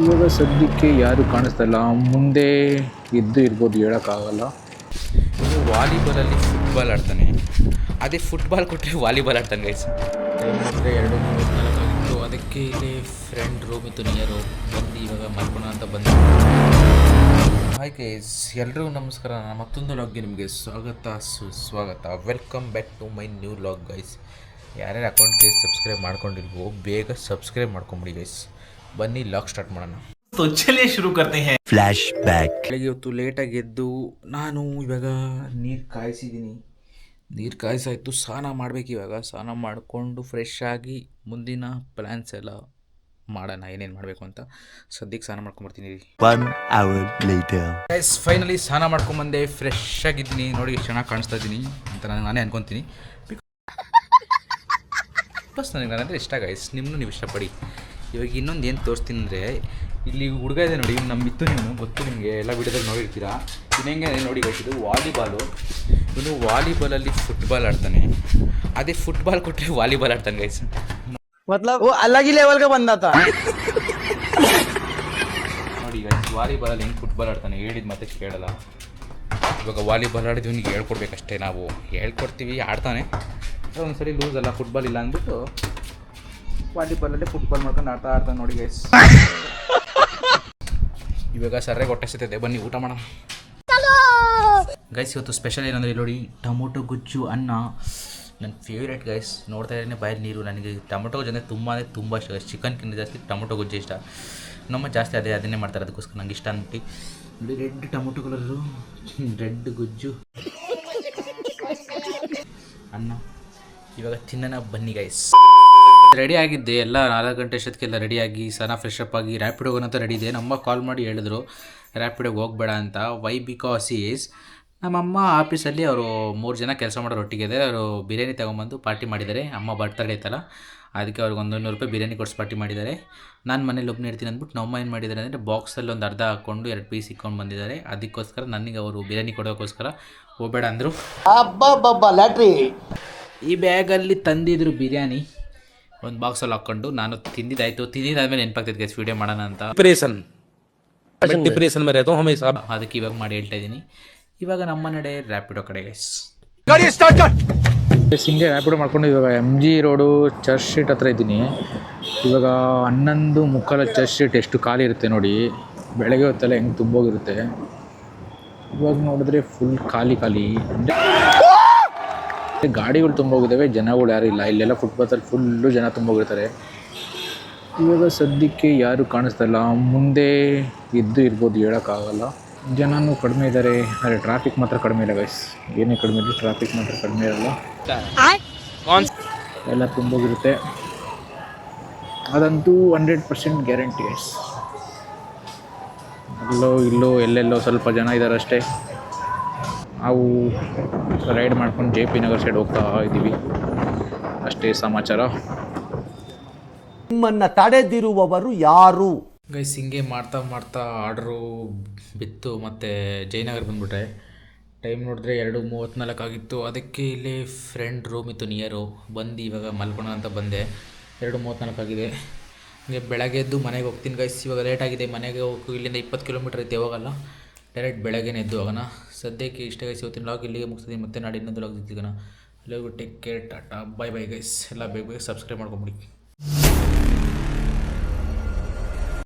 ಇವಾಗ ಸದ್ಯಕ್ಕೆ ಯಾರು ಕಾಣಿಸ್ತಾ ಇಲ್ಲ, ಮುಂದೆ ಇದ್ದು ಇರ್ಬೋದು, ಹೇಳೋಕ್ಕಾಗಲ್ಲ. ವಾಲಿಬಾಲಲ್ಲಿ ಫುಟ್ಬಾಲ್ ಆಡ್ತಾನೆ, ಅದೇ ಫುಟ್ಬಾಲ್ ಕೊಟ್ಟರೆ ವಾಲಿಬಾಲ್ ಆಡ್ತಾನೆ ಗೈಸ್. ಟೈಮ್ ಅಂದರೆ 2:34 ಆಗಿತ್ತು. ಅದಕ್ಕೆ ಇಲ್ಲಿ ಫ್ರೆಂಡ್ ರೂಮ್ ಇತ್ತು ನಿಯರು, ಬಂದು ಇವಾಗ ಮಲ್ಕೋಣ ಅಂತ ಬಂದು. ಹಾಯ್ ಗೈಸ್, ಎಲ್ರಿಗೂ ನಮಸ್ಕಾರ. ನಾನು ಮತ್ತೊಂದು ಲಾಗ್ಗೆ ನಿಮಗೆ ಸ್ವಾಗತ. Welcome back to my new vlog guys. ಯಾರ್ಯಾರು ಅಕೌಂಟ್ಗೆ ಸಬ್ಸ್ಕ್ರೈಬ್ ಮಾಡ್ಕೊಂಡಿಲ್ವೋ ಬೇಗ ಸಬ್ಸ್ಕ್ರೈಬ್ ಮಾಡ್ಕೊಂಬಿಡಿ ಗೈಸ್. ಬನ್ನಿ ಲಾಗ್ ಸ್ಟಾರ್ಟ್ ಮಾಡೋಣ. तो चलिए शुरू करते हैं. Flash back. ಬೆಳಗ್ಗೆ ಹೊತ್ತು ಲೇಟಾಗಿ ಎದ್ದು ನಾನು ಇವಾಗ ನೀರು ಕಾಯಿಸಿದ್ದೀನಿ. ನೀರು ಕಾಯಿಸಾಯಿತು, ಸ್ನಾನ ಮಾಡಬೇಕು. ಇವಾಗ ಸ್ನಾನ ಮಾಡಿಕೊಂಡು ಫ್ರೆಶ್ ಆಗಿ ಮುಂದಿನ ಪ್ಲ್ಯಾನ್ಸ್ ಎಲ್ಲ ಮಾಡೋಣ, ಏನೇನು ಮಾಡಬೇಕು ಅಂತ. ಸದ್ಯಕ್ಕೆ ಸ್ನಾನ ಮಾಡ್ಕೊಂಬರ್ತೀನಿ. 1 hour later. ಗೈಸ್ ಫೈನಲಿ ಸ್ನಾನ ಮಾಡ್ಕೊಂಬಂದೆ, ಫ್ರೆಶ್ ಆಗಿದ್ದೀನಿ. ನೋಡಿ ಎಷ್ಟು ಚೆನ್ನಾಗಿ ಕಾಣಿಸ್ತಾ ಇದ್ದೀನಿ ಅಂತ ನಾನೇ ಅನ್ಕೊತೀನಿ. ಬಸ್ ನನಗೆ ನಾನಂದರೆ ಇಷ್ಟ ಗೈಸ್, ನಿಮ್ಮನ್ನು ನೀವು ಇಷ್ಟಪಡಿ. ಇವಾಗ ಇನ್ನೊಂದು ಏನು ತೋರಿಸ್ತೀನಿ ಅಂದರೆ, ಇಲ್ಲಿ ಹುಡುಗ ಇದೆ ನೋಡಿ, ನಮ್ಮ ಮಿತ್ತು, ನೀವು ಗೊತ್ತು ನಿಮಗೆ, ಎಲ್ಲ ವಿಡಿಯೋದಾಗ ನೋಡಿರ್ತೀರಾ. ಇನ್ನೆಂಗೆ ನೋಡಿ ಗೈಸ್, ಇದು ವಾಲಿಬಾಲು. ಇವನು ವಾಲಿಬಾಲಲ್ಲಿ ಫುಟ್ಬಾಲ್ ಆಡ್ತಾನೆ, ಅದೇ ಫುಟ್ಬಾಲ್ ಕೊಟ್ಟರೆ ವಾಲಿಬಾಲ್ ಆಡ್ತಾನೆ ಗೈಸ್. मतलब वो अलग ही लेवल का बंदा था. ನೋಡಿ ಗೈಸ್, ವಾಲಿಬಾಲಲ್ಲಿ ಹೆಂಗೆ ಫುಟ್ಬಾಲ್ ಆಡ್ತಾನೆ, ಹೇಳಿದ ಮತ್ತೆ ಕೇಳಲ್ಲ. ಇವಾಗ ವಾಲಿಬಾಲ್ ಆಡಿದ್ದು ಇವನಿಗೆ ಹೇಳ್ಕೊಡ್ಬೇಕಷ್ಟೇ, ನಾವು ಹೇಳ್ಕೊಡ್ತೀವಿ, ಆಡ್ತಾನೆ. ಒಂದ್ಸರಿ ಲೂಸ್ ಅಲ್ಲ, ಫುಟ್ಬಾಲ್ ಇಲ್ಲ ಅಂದ್ಬಿಟ್ಟು ವಾಲಿಬಾಲಲ್ಲೇ ಫುಟ್ಬಾಲ್ ಮಾಡ್ಕೊಂಡು ಆಡ್ತಾನೆ ನೋಡಿ ಗೈಸ್. ಇವಾಗ ಸರ್ಯಾಗಿ ಹೊಟ್ಟೆ ಸಿಗ್ತದೆ, ಬನ್ನಿ ಊಟ ಮಾಡೋಣ ಗೈಸ್. ಇವತ್ತು ಸ್ಪೆಷಲ್ ಏನಂದರೆ ನೋಡಿ, ಟೊಮೊಟೊ ಗೊಜ್ಜು ಅನ್ನ, ನನ್ನ ಫೇವ್ರೇಟ್ ಗೈಸ್. ನೋಡ್ತಾ ಇದ್ರೆ ಬಾಯಲ್ಲಿ ನೀರು. ನನಗೆ ಟೊಮೊಟೊ ಗೊಜ್ಜು ಅಂದರೆ ತುಂಬ ಇಷ್ಟ ಗೈಸ್. ಚಿಕನ್ಗಿಂತ ಜಾಸ್ತಿ ಟೊಮೊಟೊ ಗೊಜ್ಜು ಇಷ್ಟ. ನಮ್ಮ ಜಾಸ್ತಿ ಅದನ್ನೇ ಮಾಡ್ತಾರೆ, ಅದಕ್ಕೋಸ್ಕರ ನಂಗೆ ಇಷ್ಟ ಅಂದ್ಬಿಟ್ಟು. ನೋಡಿ ರೆಡ್ ಟೊಮೊಟೊ ಕಲರು, ರೆಡ್ ಗೊಜ್ಜು ಅನ್ನ. ಇವಾಗ ತಿನ್ನೋಣ ಬನ್ನಿ ಗೈಸ್. ರೆಡಿ ಆಗಿದ್ದೆ, ಎಲ್ಲ 4 ಗಂಟೆ ಅಷ್ಟೊತ್ತಿಗೆಲ್ಲ ರೆಡಿಯಾಗಿ ಸ್ನಾನ ಫ್ರೆಶ್ ಅಪ್ ಆಗಿ ರ್ಯಾಪಿಡೋಗೆ ಅಂತ ರೆಡಿ ಇದೆ. ನಮ್ಮ ಕಾಲ್ ಮಾಡಿ ಹೇಳಿದ್ರು ರ್ಯಾಪಿಡೋಗೆ ಹೋಗಬೇಡ ಅಂತ. ವೈ ಬಿಕಾಸ್ ಈಸ್ ನಮ್ಮಮ್ಮ ಆಫೀಸಲ್ಲಿ ಅವರು 3 ಜನ ಕೆಲಸ ಮಾಡೋರು ಒಟ್ಟಿಗೆ ಇದೆ. ಅವರು ಬಿರಿಯಾನಿ ತೊಗೊಂಬಂದು ಪಾರ್ಟಿ ಮಾಡಿದ್ದಾರೆ. ಅಮ್ಮ ಬರ್ತ್ಡೇ ಐತಲ್ಲ, ಅದಕ್ಕೆ ಅವ್ರಿಗೆ 100 ರೂಪಾಯಿ ಬಿರಿಯಾನಿ ಕೊಡಿಸಿ ಪಾರ್ಟಿ ಮಾಡಿದ್ದಾರೆ. ನಾನು ಮನೇಲಿ ಒಬ್ಬನೇ ಇರ್ತೀನಿ ಅಂದ್ಬಿಟ್ಟು ನಮ್ಮಮ್ಮ ಏನು ಮಾಡಿದ್ದಾರೆ ಅಂದರೆ, ಬಾಕ್ಸಲ್ಲಿ ಒಂದು ಅರ್ಧ ಹಾಕ್ಕೊಂಡು 2 ಪೀಸ್ ಇಕ್ಕೊಂಡು ಬಂದಿದ್ದಾರೆ. ಅದಕ್ಕೋಸ್ಕರ ನನಗೆ ಅವರು ಬಿರಿಯಾನಿ ಕೊಡೋಕ್ಕೋಸ್ಕರ ಹೋಗಬೇಡ ಅಂದರು. ಲ್ಯಾಟ್ರಿ ಈ ಬ್ಯಾಗಲ್ಲಿ ತಂದಿದ್ರು ಬಿರಿಯಾನಿ, ಒಂದು ಬಾಕ್ಸಲ್ಲಿ ಹಾಕ್ಕೊಂಡು ನಾನು ತಿಂದಿದ್ದಾಯಿತು. ತಿಂದಿದ್ದಾದ್ಮೇಲೆ ನೆನಪಾಗ್ತೈತೆ ಗೈಸ್ ವಿಡಿಯೋ ಮಾಡೋಣ ಅಂತ. डिप्रेशन में रहता हूँ हमेशा. ಅದಕ್ಕೆ ಇವಾಗ ಮಾಡಿ ಹೇಳ್ತಾ ಇದ್ದೀನಿ. ಇವಾಗ ನಮ್ಮ ನಡೆ ರ್ಯಾಪಿಡೋ ಕಡೆ ಗೈಸ್. ಹಿಂಗೆ ರ್ಯಾಪಿಡೋ ಮಾಡ್ಕೊಂಡು ಇವಾಗ MG ರೋಡು ಚರ್ಚ್ ಸ್ಟ್ರೀಟ್ ಹತ್ರ ಇದ್ದೀನಿ. ಇವಾಗ 11:45 ಚರ್ಚ್ ಸ್ಟ್ರೀಟ್ ಎಷ್ಟು ಖಾಲಿ ಇರುತ್ತೆ ನೋಡಿ. ಬೆಳಗ್ಗೆ ಹೊತ್ತೆಲ್ಲ ಹೆಂಗೆ ತುಂಬೋಗಿರುತ್ತೆ. ಇವಾಗ ನೋಡಿದ್ರೆ ಫುಲ್ ಖಾಲಿ ಗಾಡಿಗಳು ತುಂಬೋಗಿದ್ದಾವೆ, ಜನಗಳು ಯಾರು ಇಲ್ಲ. ಇಲ್ಲೆಲ್ಲ ಫುಟ್ಪಾತಲ್ಲಿ ಫುಲ್ಲು ಜನ ತುಂಬೋಗಿರ್ತಾರೆ. ಇವಾಗ ಸದ್ಯಕ್ಕೆ ಯಾರು ಕಾಣಿಸ್ತಾ ಇಲ್ಲ, ಮುಂದೆ ಇದ್ದು ಇರ್ಬೋದು, ಹೇಳೋಕ್ಕಾಗಲ್ಲ. ಜನನೂ ಕಡಿಮೆ ಇದ್ದಾರೆ, ಆದರೆ ಟ್ರಾಫಿಕ್ ಮಾತ್ರ ಕಡಿಮೆ ಇಲ್ಲ ಗೈಸ್. ಏನೇ ಕಡಿಮೆ ಇರಲಿ, ಟ್ರಾಫಿಕ್ ಮಾತ್ರ ಕಡಿಮೆ ಇರಲ್ಲ. ಎಲ್ಲ ತುಂಬೋಗಿರುತ್ತೆ, ಅದಂತೂ 100% ಗ್ಯಾರಂಟಿ ಗೈಸ್. ಇಲ್ಲೋ ಎಲ್ಲೆಲ್ಲೋ ಸ್ವಲ್ಪ ಜನ ಇದ್ದಾರೆ ಅಷ್ಟೇ. ನಾವು ರೈಡ್ ಮಾಡ್ಕೊಂಡು JP ನಗರ್ ಸೈಡ್ ಹೋಗ್ತಾ ಇದ್ದೀವಿ, ಅಷ್ಟೇ ಸಮಾಚಾರ. ನಿಮ್ಮನ್ನ ತಡೆದಿರುವವರು ಯಾರು? ಗೈಸ್ ಹಿಂಗೆ ಮಾಡ್ತಾ ಆರ್ಡ್ರು ಬಿತ್ತು, ಮತ್ತು ಜಯನಗರ ಬಂದುಬಿಟ್ರೆ. ಟೈಮ್ ನೋಡಿದ್ರೆ 2:34 ಆಗಿತ್ತು. ಅದಕ್ಕೆ ಇಲ್ಲಿ ಫ್ರೆಂಡ್ ರೂಮ್ ಇತ್ತು ನಿಯರು, ಬಂದು ಇವಾಗ ಮಲ್ಕೋಣ ಅಂತ ಬಂದೆ. 2:34 ಆಗಿದೆ. ಹಿಂಗೆ ಬೆಳಗ್ಗೆ ಎದ್ದು ಮನೆಗೆ ಹೋಗ್ತೀನಿ ಗೈಸ್. ಇವಾಗ ಲೇಟ್ ಆಗಿದೆ, ಮನೆಗೆ ಹೋಗಿ ಇಲ್ಲಿಂದ 20 ಕಿಲೋಮೀಟರ್ ಐತೆ, ಹೋಗಲ್ಲ, ಡೈರೆಕ್ಟ್ ಬೆಳಗ್ಗೆನೇ ಎದ್ದು ಹೋಗೋಣ. ಸದ್ಯಕ್ಕೆ ಇಷ್ಟ ಗೈಸ್, ಇವತ್ತಿನ ಲಾಗ್ ಇಲ್ಲಿಗೆ ಮುಗಿಸ್ತೀನಿ. ಮತ್ತೆ ನಾಳೆ ಇನ್ನೊಂದು ಲಾಗ್ ಸಿಗೋಣ. ಎಲ್ಲರಿಗೂ take care, Tata, bye guys. ಎಲ್ಲ ಬೇಗ ಸಬ್ಸ್ಕ್ರೈಬ್ ಮಾಡ್ಕೊಂಬಿಡಿ.